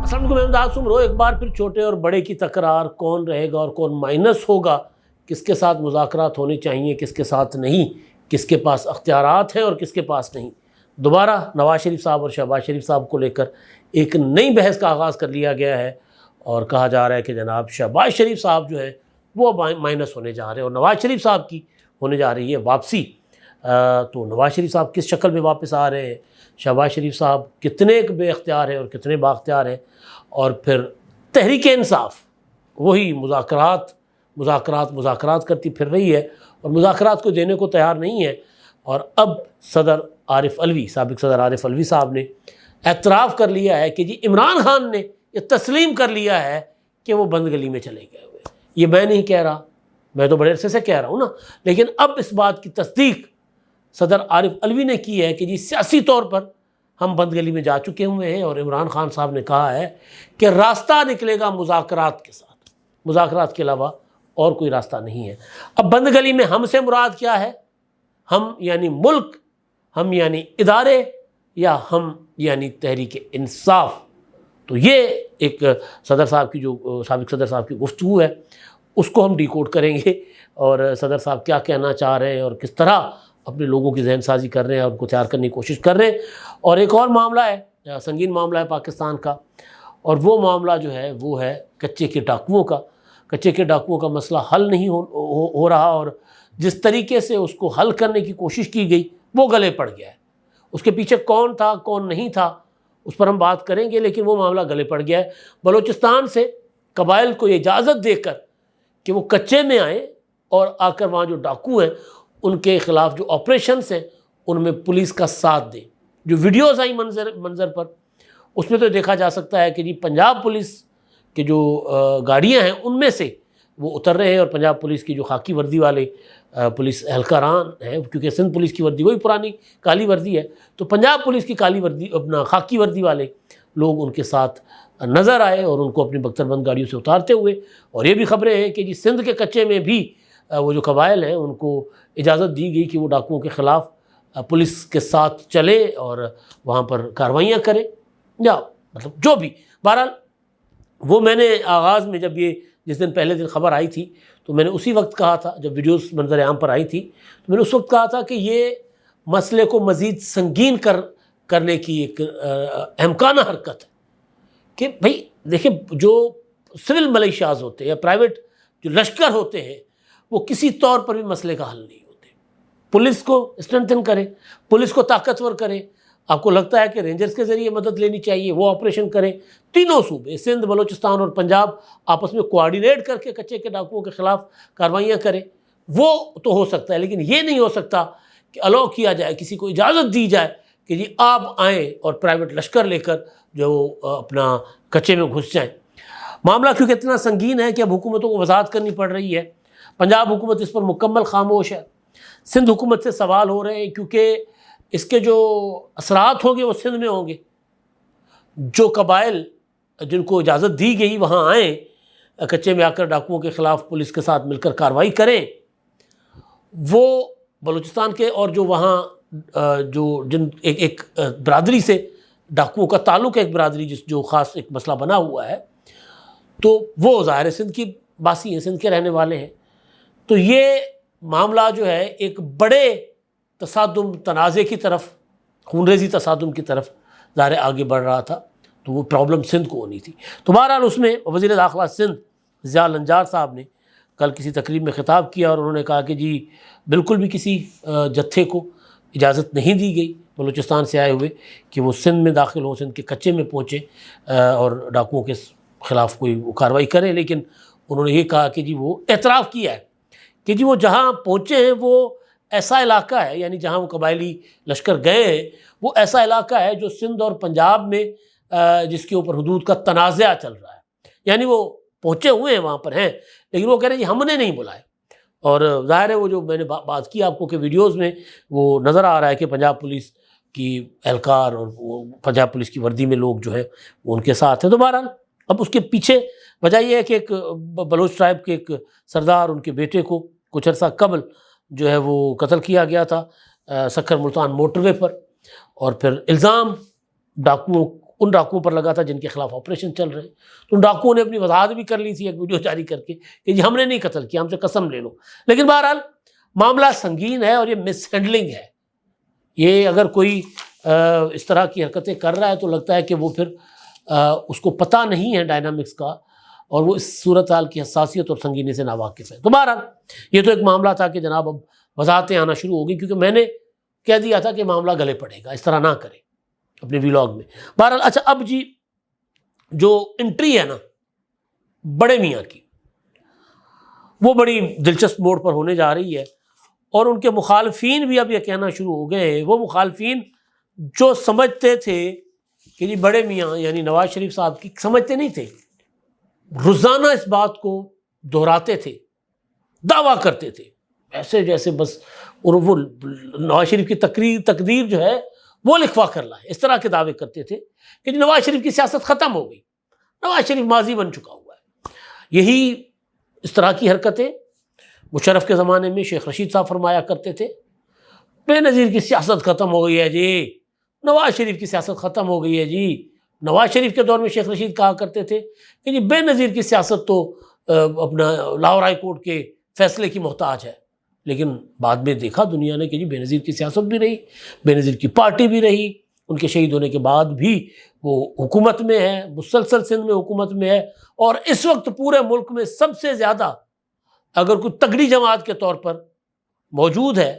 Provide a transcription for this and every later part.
अस्सलाम वालेकुम सुमरो, एक बार फिर छोटे और बड़े की तकरार, कौन रहेगा और कौन माइनस होगा, किसके साथ मुज़ाकरात होने चाहिए, किसके साथ नहीं, किसके पास अख्तियारात हैं और किसके पास नहीं। दोबारा नवाज़ शरीफ साहब और शहबाज शरीफ साहब को लेकर एक नई बहस का आगाज़ कर लिया गया है और कहा जा रहा है कि जनाब शहबाज शरीफ साहब जो है वो माइनस होने जा रहे हैं और नवाज़ शरीफ साहब की होने जा रही है वापसी। तो नवाज़ शरीफ साहब किस शक्ल में वापस आ रहे हैं, शहबाज शरीफ साहब कितने बेख्तियार हैं और कितने बाख्तियार हैं, और फिर तहरीक इंसाफ वही मुज़ाकरात करती फिर रही है और मुज़ाकरात को देने को तैयार नहीं है। और अब सदर आरिफ अलवी, साबिक़ सदर आरिफ अलवी साहब ने एतराफ़ कर लिया है कि जी इमरान खान ने ये तस्लीम कर लिया है कि वो बंद गली में चले गए हुए। ये मैं नहीं कह रहा, मैं तो बड़े अरसे से कह रहा हूँ ना, लेकिन अब इस बात की तस्दीक सदर आरिफ अलवी ने की है कि जी सियासी तौर पर हम बंद गली में जा चुके हुए हैं और इमरान खान साहब ने कहा है कि रास्ता निकलेगा मुज़ाकरात के साथ, मुज़ाकरात के अलावा और कोई रास्ता नहीं है। अब बंद गली में हमसे मुराद क्या है? हम यानी मुल्क, हम यानी इदारे, या हम यानी तहरीक इंसाफ? तो ये एक सदर साहब की जो साबिक़ सदर साहब की गुफ्तगू है उसको हम डिकोड करेंगे और सदर साहब क्या कहना चाह रहे हैं और किस तरह अपने लोगों की जहन साजी कर रहे हैं और उनको तैयार करने की कोशिश कर रहे हैं। और एक और मामला है, संगीन मामला है पाकिस्तान का, और वो मामला जो है वो है कच्चे के डाकुओं का। कच्चे के डाकुओं का मसला हल नहीं हो रहा और जिस तरीके से उसको हल करने की कोशिश की गई वो गले पड़ गया है। उसके पीछे कौन था कौन नहीं था उस पर हम बात करेंगे, लेकिन वो मामला गले पड़ गया है। बलूचिस्तान से कबाइल को इजाज़त देकर कि वो कच्चे में आए और आकर वहाँ जो डाकू हैं उनके ख़िलाफ़ जो ऑपरेशंस हैं उनमें पुलिस का साथ दें। जो वीडियोज़ आई मंज़र पर, उसमें तो देखा जा सकता है कि जी पंजाब पुलिस के जो गाड़ियाँ हैं उनमें से वो उतर रहे हैं और पंजाब पुलिस की जो खाकी वर्दी वाले पुलिस एहलकारान हैं, क्योंकि सिंध पुलिस की वर्दी वही पुरानी काली वर्दी है, तो पंजाब पुलिस की काली वर्दी, अपना खाकी वर्दी वाले लोग उनके साथ नज़र आए और उनको अपनी बख्तरबंद गाड़ियों से उतारते हुए। और ये भी खबरें हैं कि जी सिंध के कच्चे में भी वो जो कबाइल हैं उनको इजाज़त दी गई कि वो डाकुओं के ख़िलाफ़ पुलिस के साथ चले और वहाँ पर कार्रवाइयाँ करें, या मतलब जो भी। बहरहाल वो मैंने आगाज़ में जब ये जिस दिन पहले दिन खबर आई थी तो मैंने उसी वक्त कहा था, जब वीडियोस मंजर आम पर आई थी तो मैंने उस वक्त कहा था कि ये मसले को मज़ीद संगीन करने की एक अहमकाना हरकत है कि भाई देखिए, जो सिविल मलेशियाज़ होते हैं या प्राइवेट जो लश्कर होते हैं वो किसी तौर पर भी मसले का हल नहीं होते। पुलिस को स्ट्रेंथन करें, पुलिस को ताकतवर करें। आपको लगता है कि रेंजर्स के ज़रिए मदद लेनी चाहिए, वो ऑपरेशन करें। तीनों सूबे सिंध, बलूचिस्तान और पंजाब आपस में कोऑर्डिनेट करके कच्चे के डाकुओं के ख़िलाफ़ कार्रवाइयाँ करें, वो तो हो सकता है। लेकिन ये नहीं हो सकता कि अलाउ किया जाए, किसी को इजाज़त दी जाए कि जी आप आएँ और प्राइवेट लश्कर लेकर जो अपना कच्चे में घुस जाएँ। मामला क्योंकि इतना संगीन है कि अब हुकूमतों को वजाहत करनी पड़ रही है। पंजाब हुकूमत इस पर मुकम्मल खामोश है। सिंध हुकूमत से सवाल हो रहे हैं क्योंकि इसके जो असरात होंगे वो सिंध में होंगे। जो कबाइल जिनको इजाज़त दी गई वहाँ आएँ, कच्चे में आकर डाकुओं के ख़िलाफ़ पुलिस के साथ मिलकर कार्रवाई करें, वो बलूचिस्तान के और जो वहाँ जो जिन एक बरादरी से डाकुओं का ताल्लुक़ है, एक बरादरी जो ख़ास एक मसला बना हुआ है, तो वो ज़ाहिर सिंध की बासी हैं, सिंध के रहने वाले हैं। तो ये मामला जो है एक बड़े तसादुम तनाज़े की तरफ, खूनरेज़ी तसादुम की तरफ ज़ाहिर आगे बढ़ रहा था। तो वो प्रॉब्लम सिंध को होनी थी। तो बहरहाल उसमें वज़ीर दाखिला सिंध ज़िया लंजार साहब ने कल किसी तकरीब में ख़िताब किया और उन्होंने कहा कि जी बिल्कुल भी किसी जत्थे को इजाज़त नहीं दी गई बलूचिस्तान से आए हुए कि वो सिंध में दाखिल हों, सिंध के कच्चे में पहुँचे और डाकुओं के ख़िलाफ़ कोई कार्रवाई करें। लेकिन उन्होंने ये कहा कि जी वो एतराफ़ किया है कि जी वो जहाँ पहुँचे हैं वो ऐसा इलाका है, यानी जहाँ वो कबायली लश्कर गए हैं वो ऐसा इलाका है जो सिंध और पंजाब में जिसके ऊपर हुदूद का तनाज़ा चल रहा है। यानी वो पहुँचे हुए हैं, वहाँ पर हैं, लेकिन वो कह रहे हैं जी हमने नहीं बुलाए। और ज़ाहिर है वो जो मैंने बात की आपको कि वीडियोज़ में वो नज़र आ रहा है कि पंजाब पुलिस की एहलकार और वो पंजाब पुलिस की वर्दी में लोग जो है वो उनके साथ हैं। तो बहरहाल अब उसके पीछे वजह यह है कि एक बलोच ट्राइब के एक सरदार, उनके बेटे को कुछ अर्सा कबल जो है वो कत्ल किया गया था सक्कर मुल्तान मोटरवे पर, और फिर इल्ज़ाम डाकुओं उन डाकुओं पर लगा था जिनके खिलाफ ऑपरेशन चल रहे हैं। तो उन डाकुओं ने अपनी वजाहत भी कर ली थी एक वीडियो जारी करके कि जी हमने नहीं कत्ल किया, हमसे कसम ले लो। लेकिन बहरहाल मामला संगीन है और ये मिस हैंडलिंग है। ये अगर कोई इस तरह की हरकतें कर रहा है तो लगता है कि वो फिर उसको पता नहीं है डायनामिक्स का और वो इस सूरत हाल की हसासियत और संगीनी से नावाकिफ़ है। तो बहरहाल ये तो एक मामला था कि जनाब अब वजाहतें आना शुरू हो गई, क्योंकि मैंने कह दिया था कि मामला गले पड़ेगा, इस तरह ना करें अपने व्लॉग में। बहरहाल अच्छा, अब जी जो एंट्री है ना बड़े मियाँ की, वो बड़ी दिलचस्प मोड़ पर होने जा रही है और उनके मुखालफीन भी अब यह कहना शुरू हो गए, वो मुखालफीन जो समझते थे कि जी बड़े मियाँ यानी नवाज शरीफ साहब की, समझते नहीं थे, रोज़ाना इस बात को दोहराते थे, दावा करते थे ऐसे जैसे बस, और वो नवाज शरीफ की तकदीर जो है वो लिखवा कर लाए। इस तरह के दावे करते थे कि नवाज शरीफ की सियासत ख़त्म हो गई, नवाज शरीफ माजी बन चुका हुआ है। यही इस तरह की हरकतें मुशर्रफ के ज़माने में शेख रशीद साहब फरमाया करते थे, बेनज़ीर की सियासत ख़त्म हो गई है जी, नवाज शरीफ की सियासत ख़त्म हो गई है जी। नवाज शरीफ के दौर में शेख रशीद कहा करते थे कि जी बेनज़ीर की सियासत तो अपना लाहौर हाई कोर्ट के फैसले की मोहताज है। लेकिन बाद में देखा दुनिया ने कि जी बेनज़ीर की सियासत भी रही, बेनज़ीर की पार्टी भी रही, उनके शहीद होने के बाद भी वो हुकूमत में है, मुसलसल सिंध में हुकूमत में है, और इस वक्त पूरे मुल्क में सबसे ज़्यादा अगर कोई तगड़ी जमात के तौर पर मौजूद है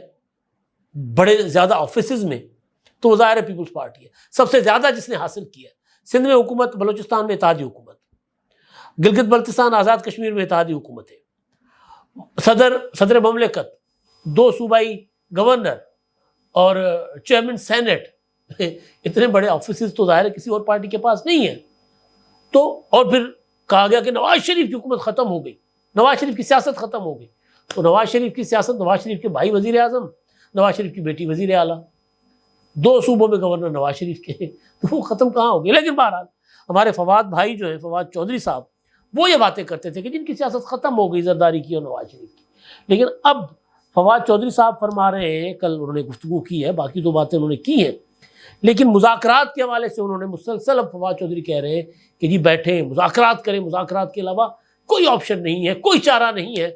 बड़े ज़्यादा ऑफिस में, तो वो ज़ाहिर है पीपल्स पार्टी है। सबसे ज़्यादा जिसने हासिल किया, सिंध में हुकूमत, बलूचिस्तान में इत्तेहादी हुकूमत, गिलगित बल्तिस्तान आज़ाद कश्मीर में इत्तेहादी हुकूमत है, सदर ममलिकत, 2 सूबाई गवर्नर और चेयरमैन सेनेट, इतने बड़े ऑफिस तो ज़ाहिर है किसी और पार्टी के पास नहीं है। तो और फिर कहा गया कि नवाज शरीफ की हुकूमत ख़त्म हो गई, नवाज शरीफ की सियासत ख़त्म हो गई। तो नवाज शरीफ की सियासत, नवाज शरीफ के भाई वज़ीर आज़म, नवाज शरीफ की बेटी वज़ीर आला, 2 सूबों में गवर्नर नवाज शरीफ के, तो वो ख़त्म कहाँ हो गई। लेकिन बहरहाल हमारे फवाद भाई जो है, फवाद चौधरी साहब, वो ये बातें करते थे कि जिनकी सियासत ख़त्म हो गई जरदारी की और नवाज शरीफ की। लेकिन अब फवाद चौधरी साहब फरमा रहे हैं, कल उन्होंने गुफ्तगू की है, बाकी तो बातें उन्होंने की हैं, लेकिन मुज़ाकरात के हवाले से उन्होंने मुसलसल, अब फवाद चौधरी कह रहे हैं कि जी बैठें मुज़ाकरात करें, मुज़ाकरात के अलावा कोई ऑप्शन नहीं है, कोई चारा नहीं है।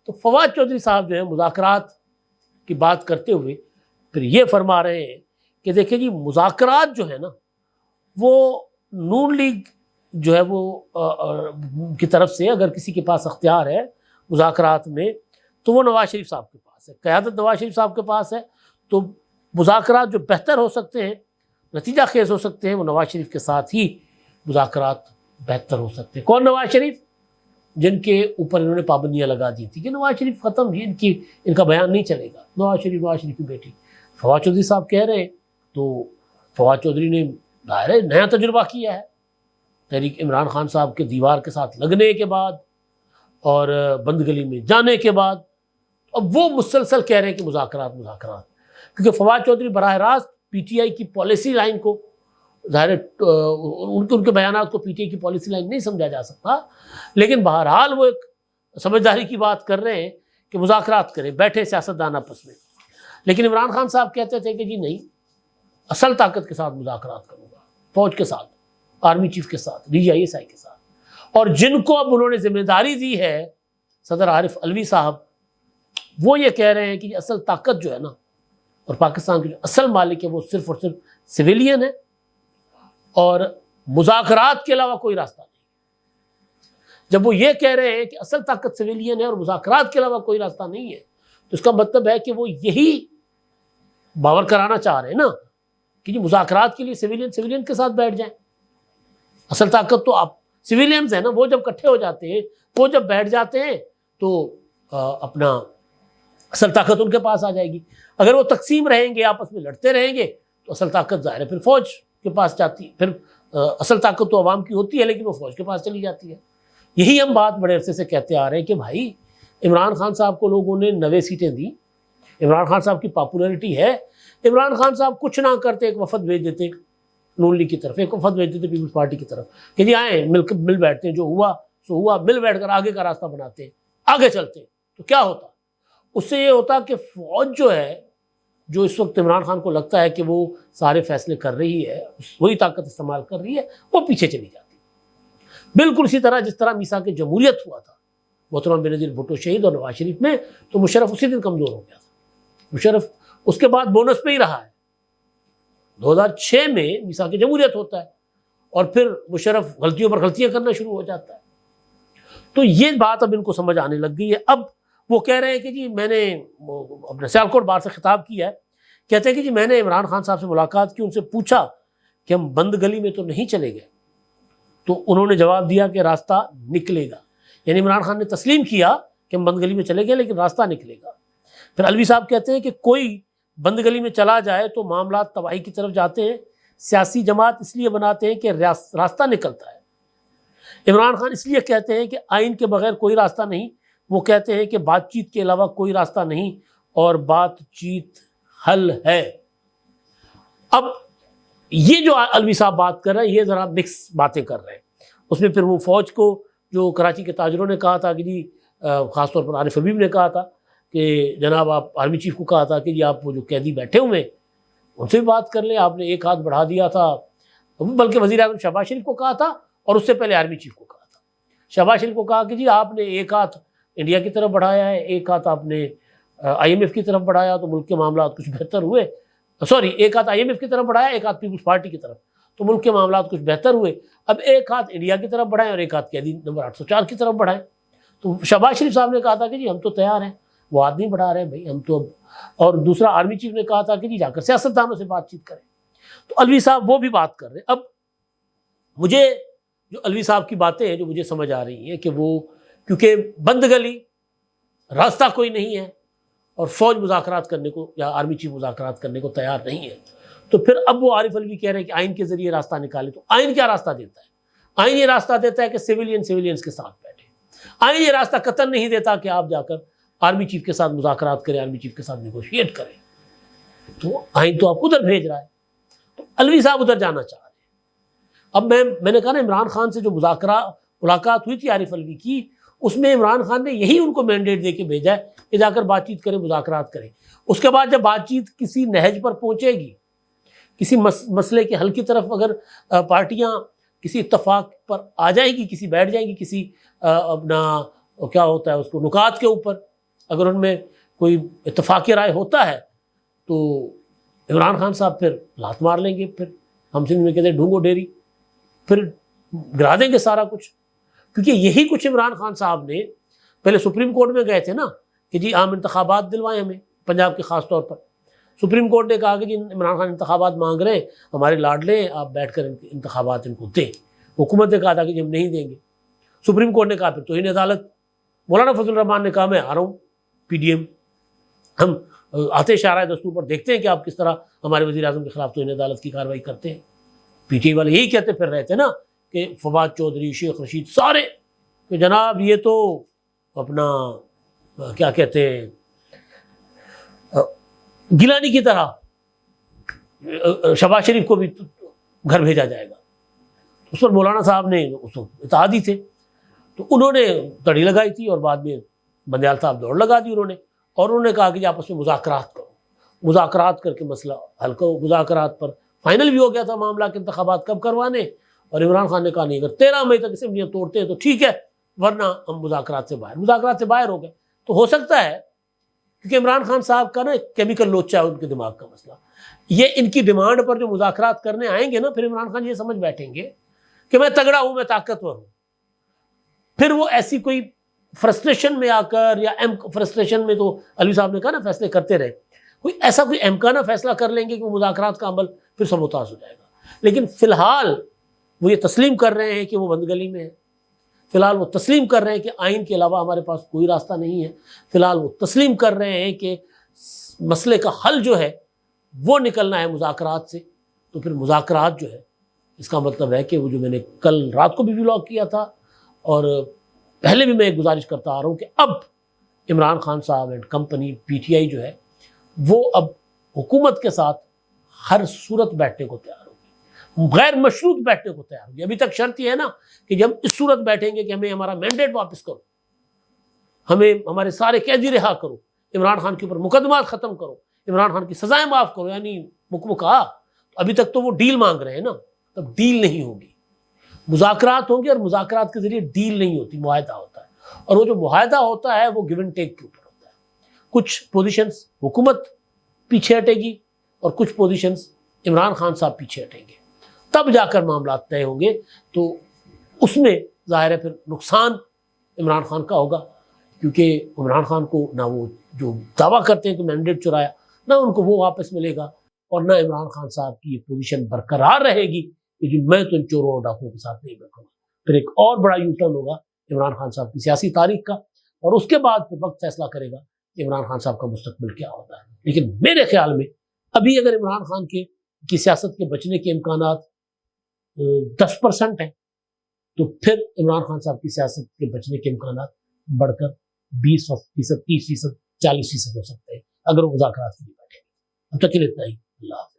तो फवाद चौधरी साहब जो है मुज़ाकरात की बात करते हुए फिर ये फरमा रहे हैं कि देखिए जी मुज़ाकरात जो है ना, वो नून लीग जो है वो की तरफ से अगर किसी के पास अख्तियार है मुज़ाकरात में, तो वो नवाज शरीफ साहब के पास है, क़यादत नवाज शरीफ साहब के पास है। तो मुज़ाकरात जो बेहतर हो सकते हैं, नतीजा खेज हो सकते हैं, वो नवाज शरीफ के साथ ही मुज़ाकरात बेहतर हो सकते हैं। कौन? नवाज शरीफ, जिनके ऊपर इन्होंने पाबंदियाँ लगा दी थी कि नवाज शरीफ ख़त्म, जी इनका बयान नहीं चलेगा, नवाज शरीफ की बेटी फवाद चौधरी साहब कह रहे हैं। तो फवाद चौधरी ने ज़ाहिर है नया तजुर्बा किया है, तहरीक इमरान खान साहब के दीवार के साथ लगने के बाद और बंद गली में जाने के बाद अब वो मुसलसल कह रहे हैं कि मुज़ाकरात, क्योंकि फवाद चौधरी बराह रास्त पीटीआई की पॉलिसी लाइन को, ज़ाहिर उनके बयानात को पीटीआई की पॉलिसी लाइन नहीं समझा जा सकता, लेकिन बहरहाल वो एक समझदारी की बात कर रहे हैं कि मुज़ाकरात करें, बैठे सियासतदान आपस में। लेकिन इमरान खान साहब कहते थे कि जी नहीं, असल ताकत के साथ मुज़ाकरात करूँगा, फ़ौज के साथ, आर्मी चीफ के साथ, DGI के साथ। और जिनको अब उन्होंने जिम्मेदारी दी है सदर आरिफ अलवी साहब, वो ये कह रहे हैं कि असल ताकत जो है ना, और पाकिस्तान के जो असल मालिक है वो सिर्फ और सिर्फ सिविलियन है, और मुज़ाकरात के अलावा कोई रास्ता नहीं। जब वो ये कह रहे हैं कि असल ताकत सिविलियन है और मुज़ाकरात के अलावा कोई रास्ता नहीं है, तो इसका मतलब है कि वो यही बावर कराना चाह रहे हैं ना कि जी मुज़ाकरात के लिए सिविलियन के साथ बैठ जाएं। असल ताकत तो आप सिविलियंस हैं ना, वो जब इकट्ठे हो जाते हैं, वो जब बैठ जाते हैं तो अपना असल ताकत उनके पास आ जाएगी। अगर वो तकसीम रहेंगे, आपस में लड़ते रहेंगे, तो असल ताकत ज़ाहिर है फिर फ़ौज के पास जाती है। फिर असल ताकत तो अवाम की होती है, लेकिन वो फ़ौज के पास चली जाती है। यही हम बात बड़े अरसे से कहते आ रहे हैं कि भाई इमरान खान साहब को लोगों ने 90 सीटें दी, इमरान खान साहब की पॉपुलैरिटी है, इमरान खान साहब कुछ ना करते, एक वफद भेज देते नून लीग की तरफ, एक वफद भेज देते पीपल्स पार्टी की तरफ कि जी आए मिल बैठते हैं, जो हुआ सो हुआ, मिल बैठ कर आगे का रास्ता बनाते हैं, आगे चलते हैं। तो क्या होता? उससे ये होता कि फ़ौज जो है जो इस वक्त इमरान खान को लगता है कि वो सारे फैसले कर रही है, वही ताकत इस्तेमाल कर रही है, वो पीछे चली जाती है। बिल्कुल इसी तरह जिस तरह मीसाक जमहूरियत हुआ था मोहतरम बेनज़ीर भुट्टो शहीद और नवाज शरीफ में, तो मुशर्रफ उसी दिन कमज़ोर हो गया था। मुशर्रफ उसके बाद बोनस पे ही रहा है। 2006 में मीसाक जमहूरियत होता है और फिर मुशर्रफ गलतियों पर गलतियां करना शुरू हो जाता है। तो ये बात अब इनको समझ आने लग गई है। अब वो कह रहे हैं कि जी मैंने अपने सियालकोट बार से खिताब किया है, कहते हैं कि जी मैंने इमरान खान साहब से मुलाकात की, उनसे पूछा कि हम बंद गली में तो नहीं चले गए, तो उन्होंने जवाब दिया कि रास्ता निकलेगा। यानी इमरान खान ने तस्लीम किया कि हम बंद गली में चले गए लेकिन रास्ता निकलेगा। फिर अलवी साहब कहते हैं कि कोई बंद गली में चला जाए तो मामला तबाही की तरफ जाते हैं, सियासी जमात इसलिए बनाते हैं कि रास्ता निकलता है। इमरान खान इसलिए कहते हैं कि आइन के बगैर कोई रास्ता नहीं, वो कहते हैं कि बातचीत के अलावा कोई रास्ता नहीं और बातचीत हल है। अब ये जो अलवी साहब बात कर रहे हैं, ये ज़रा मिक्स बातें कर रहे हैं। उसमें फिर वो फ़ौज को, जो कराची के ताजरों ने कहा था कि जी, ख़ासतौर पर आरिफ हबीब ने कहा था कि जनाब आप आर्मी चीफ को कहा था कि जी आप वो जो कैदी बैठे हुए हैं उनसे भी बात कर लें, आपने एक हाथ बढ़ा दिया था। बल्कि वज़ीर आज़म शहबाज शरीफ को कहा था और उससे पहले आर्मी चीफ को कहा था। शहबाज शरीफ को कहा कि जी आपने एक हाथ इंडिया की तरफ बढ़ाया है, एक हाथ आपने IMF की तरफ बढ़ाया तो मुल्क के मामला कुछ बेहतर हुए। सॉरी, एक हाथ IMF की तरफ बढ़ाया, एक हाथ पीपल्स पार्टी की तरफ, तो मुल्क के मामला कुछ बेहतर हुए। अब एक हाथ इंडिया की तरफ बढ़ाएं और एक हाथ कैदी नंबर 804 की तरफ बढ़ाएं। तो शहबाज शरीफ साहब ने कहा था कि जी हम तो तैयार हैं, वो हाथ नहीं बढ़ा रहे भाई हम तो अब। और दूसरा आर्मी चीफ ने कहा था कि जी जाकर सियासतदानों से बातचीत करें। तो अलवी साहब वो भी बात कर रहे हैं। अब मुझे जो अलवी साहब की बातें हैं जो मुझे समझ आ रही हैं कि वो, क्योंकि बंद गली, रास्ता कोई नहीं है और फौज मुज़ाकरात करने को या आर्मी चीफ मुज़ाकरात करने को तैयार नहीं है, तो फिर अब वो आरिफ अलवी कह रहे हैं कि आइन के ज़रिए रास्ता निकाले। तो आइन क्या रास्ता देता है? आइन ये रास्ता देता है कि सिविलियंस के साथ बैठे। आइन ये रास्ता कतई नहीं देता कि आप जाकर आर्मी चीफ के साथ मुज़ाकरात करें, आर्मी चीफ के साथ नेगोशिएट करें। तो आइन तो आप उधर भेज रहा है, तो अलवी साहब उधर जाना चाह रहे हैं। अब मैंने कहा ना, इमरान खान से जो मुलाकात हुई थी आरिफ अलवी की, उसमें इमरान खान ने यही उनको मैंडेट दे के भेजा है कि जाकर बातचीत करें, मुज़ाकरात करें। उसके बाद जब बातचीत किसी नहज पर पहुंचेगी, किसी मसले के हल की तरफ अगर पार्टियां किसी इत्तफाक पर आ जाएंगी, किसी बैठ जाएंगी, किसी अपना क्या होता है उसको नुकात के ऊपर, अगर उनमें कोई इत्तफाक़ी राय होता है तो इमरान खान साहब फिर लात मार लेंगे, फिर हम सिंध में कहते हैं ढूंढो डेरी, फिर गिरा देंगे सारा कुछ। क्योंकि यही कुछ इमरान खान साहब ने पहले सुप्रीम कोर्ट में गए थे ना कि जी आम इंतखाबात दिलवाएं हमें, पंजाब के ख़ास तौर पर। सुप्रीम कोर्ट ने कहा कि जी इमरान खान इंतखाबात मांग रहे हैं, हमारे लाडले, आप बैठ कर इंतखाबात इनको दें। हुकूमत ने कहा था कि जी हम नहीं देंगे। सुप्रीम कोर्ट ने कहा फिर तौहीन अदालत। मौलाना फजल रहमान ने कहा मैं आ रहा हूँ PDM, हम आते शाराए दस्तूर पर देखते हैं कि आप किस तरह हमारे वज़ीर आज़म के खिलाफ तौहीन अदालत की कार्रवाई करते हैं। PTI वाले यही कहते फिर रहे थे ना कि फवाद चौधरी, शेख रशीद, सारे कि जनाब ये तो अपना क्या कहते हैं गिलानी की तरह शहबाज शरीफ को भी घर भेजा जाएगा। उस पर मौलाना साहब ने उसको इत्तेहादी थे, तो उन्होंने तड़ी लगाई थी और बाद में बंदयाल साहब दौड़ लगा दी उन्होंने, और उन्होंने कहा कि आपस में मुज़ाकरात करो, मुज़ाकरात करके मसला हल करो। मुज़ाकरात पर फाइनल भी हो गया था मामला कि इंतखाबात कब करवाने, और इमरान खान ने कहा नहीं, अगर 13 मई तक असेंबलियाँ तोड़ते हैं तो ठीक है, वरना हम मुज़ाकरात से बाहर हो गए। तो हो सकता है, क्योंकि इमरान खान साहब का ना एक केमिकल लोचा है उनके दिमाग का मसला, ये इनकी डिमांड पर जो मुज़ाकरात करने आएंगे ना, फिर इमरान खान ये समझ बैठेंगे कि मैं तगड़ा हूँ, मैं ताकतवर हूँ। फिर वो ऐसी कोई फ्रस्ट्रेशन में आकर, या फ्रस्ट्रेशन में तो अलवी साहब ने कहा ना फैसले करते रहे, कोई ऐसा कोई अमकाना फैसला कर लेंगे कि वो मुज़ाकरात का अमल फिर सबोताज हो जाएगा। लेकिन फ़िलहाल वो ये तस्लीम कर रहे हैं कि वो बंद गली में है, फ़िलहाल वो तस्लीम कर रहे हैं कि आइन के अलावा हमारे पास कोई रास्ता नहीं है, फ़िलहाल वो तस्लीम कर रहे हैं कि मसले का हल जो है वो निकलना है मुज़ाकरात से। तो फिर मुज़ाकरात जो है, इसका मतलब है कि वो जो मैंने कल रात को भी व्लॉग किया था और पहले भी मैं एक गुजारिश करता आ रहा हूँ कि अब इमरान खान साहब एंड कंपनी PTI जो है वो अब हुकूमत के साथ हर सूरत बैठने को तैयार होगी, गैर मशरूत बैठने को तैयार होगी। अभी तक शर्त यह है ना कि जब इस सूरत बैठेंगे कि हमें हमारा मैंडेट वापस करो, हमें हमारे सारे कैदी रिहा करो, इमरान खान के ऊपर मुकदमा ख़त्म करो, इमरान खान की सजाएं माफ करो, यानी मुकमुका, अभी तक तो वो डील मांग रहे हैं ना, तब डील नहीं होगी, मुज़ाकरात होंगे और मुज़ाकरात के जरिए डील नहीं होती, मुआहदा होता है। और वो जो मुआहदा होता है वो गिव एंड टेक के ऊपर होता है। कुछ पोजीशंस हुकूमत पीछे हटेगी और कुछ पोजीशंस इमरान खान साहब पीछे हटेंगे, तब जाकर मामला तय होंगे। तो उसमें जाहिर है फिर नुकसान इमरान खान का होगा, क्योंकि इमरान खान को ना वो जो दावा करते हैं कि मैंडेट चुराया, ना उनको वो वापस मिलेगा, और ना इमरान खान साहब की ये पोजीशन बरकरार रहेगी कि जी मैं तो इन चोरों और डाकुओं के साथ नहीं बैठूंगा। फिर एक और बड़ा यू टर्न होगा इमरान खान साहब की सियासी तारीख का, और उसके बाद फिर वक्त फैसला करेगा कि इमरान खान साहब का मुस्तकबिल क्या होता है। लेकिन मेरे ख्याल में अभी अगर इमरान खान की सियासत के बचने के इम्कानात 10% हैं, तो फिर इमरान खान साहब की सियासत के बचने के इम्कानात बढ़कर 20%, 30%, 40% हो सकते हैं अगर वो मुज़ाकरात के लिए बैठे। अब तक के लिए इतना ही। अल्लाह।